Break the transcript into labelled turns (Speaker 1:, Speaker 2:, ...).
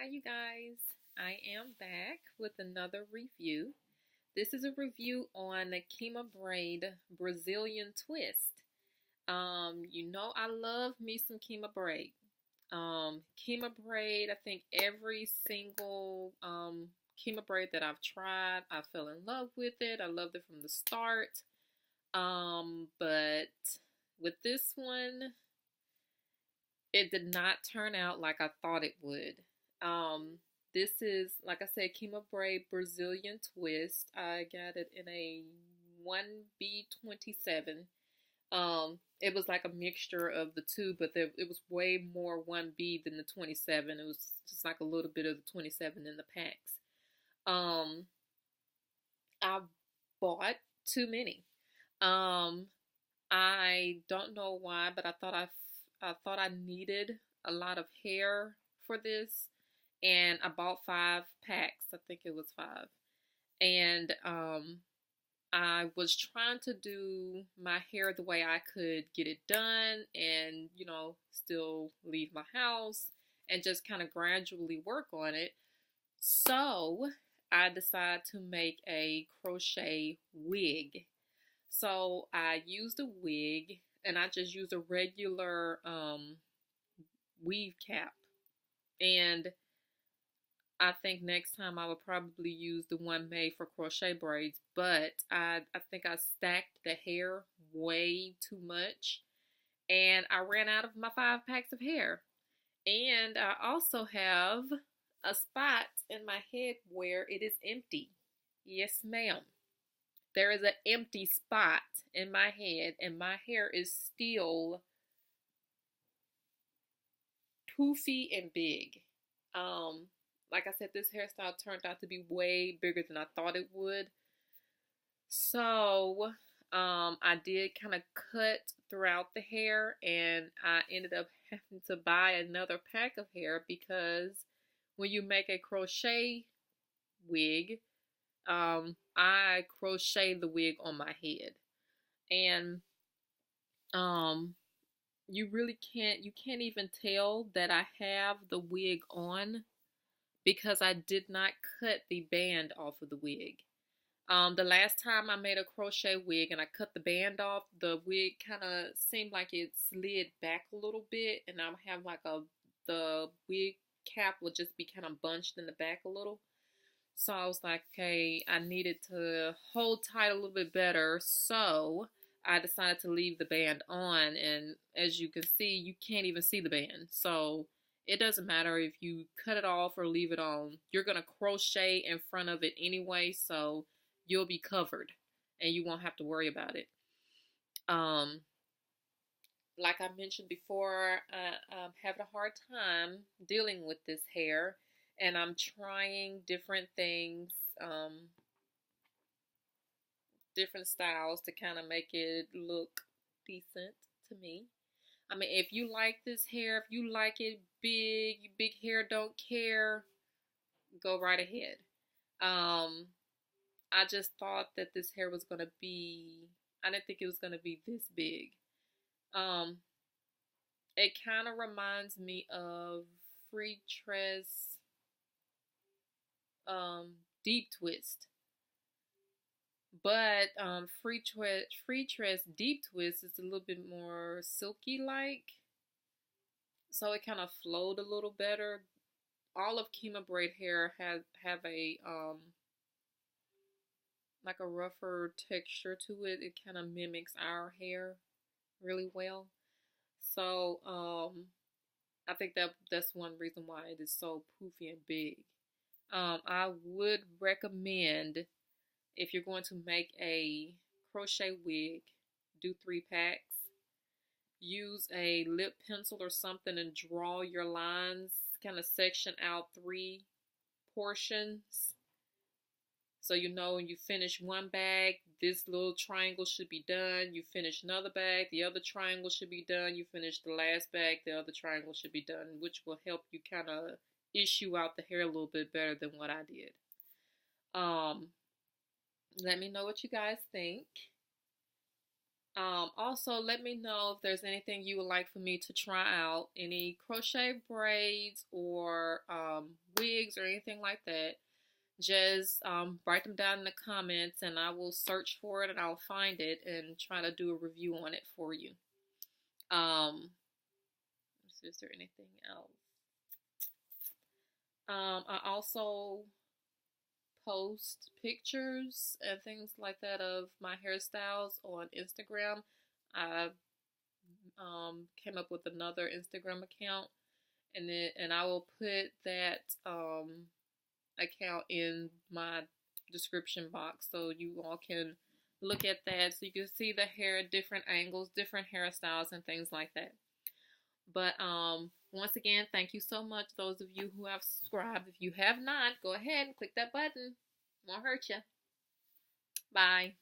Speaker 1: Hi, you guys. I am back with another review. This is a review on the Kima Braid Brazilian twist. I love me some Kima Braid. Kima Braid, I think every single Kima Braid that I've tried, I fell in love with it. I loved it from the start. But with this one, it did not turn out like I thought it would. This is, like I said, Kima Braid Brazilian twist. I got it in a 1B27. It was like a mixture of the two, but it was way more 1B than the 27. It was just like a little bit of the 27 in the packs. I bought too many. Um, I don't know why, but I thought I needed a lot of hair for this, and I bought 5 packs. I think it was 5, and I was trying to do my hair the way I could get it done, and still leave my house and just kind of gradually work on it. So I decided to make a crochet wig. So I used a wig, and I just used a regular weave cap. And I think next time I would probably use the one made for crochet braids, but I think I stacked the hair way too much, and I ran out of my 5 packs of hair. And I also have a spot in my head where it is empty. Yes, ma'am. There is an empty spot in my head, and my hair is still poofy and big. Like I said, this hairstyle turned out to be way bigger than I thought it would. So, I did kind of cut throughout the hair, and I ended up having to buy another pack of hair because when you make a crochet wig, I crochet the wig on my head, and you really can't even tell that I have the wig on because I did not cut the band off of the wig. The last time I made a crochet wig and I cut the band off, the wig kind of seemed like it slid back a little bit, and I would have like the wig cap would just be kind of bunched in the back a little. So I was like, okay, I needed to hold tight a little bit better. So I decided to leave the band on, and as you can see, you can't even see the band. So it doesn't matter if you cut it off or leave it on. You're going to crochet in front of it anyway, so you'll be covered and you won't have to worry about it. Like I mentioned before, I'm having a hard time dealing with this hair, and I'm trying different things, different styles to kind of make it look decent to me. I mean, if you like this hair, if you like it big hair, don't care, go right ahead. I just thought that this hair was gonna be, I didn't think it was gonna be this big. Um, it kind of reminds me of free tress, deep twist. But free tress deep twist is a little bit more silky like, so it kind of flowed a little better. All of Kima Braid hair have a like a rougher texture to it. It kind of mimics our hair really well. So I think that's one reason why it is so poofy and big. I would recommend, if you're going to make a crochet wig, do 3 packs. Use a lip pencil or something and draw your lines, kind of section out 3 portions. So when you finish one bag, this little triangle should be done. You finish another bag, the other triangle should be done. You finish the last bag, the other triangle should be done, which will help you kind of issue out the hair a little bit better than what I did. Let me know what you guys think. Also, let me know if there's anything you would like for me to try out, any crochet braids or wigs or anything like that. Just write them down in the comments and I will search for it and I'll find it and try to do a review on it for you. Let's see, is there anything else? I also post pictures and things like that of my hairstyles on Instagram. I came up with another Instagram account, and I will put that account in my description box so you all can look at that, so you can see the hair at different angles, different hairstyles, and things like that. But once again, thank you so much, those of you who have subscribed. If you have not, go ahead and click that button. Won't hurt you. Bye.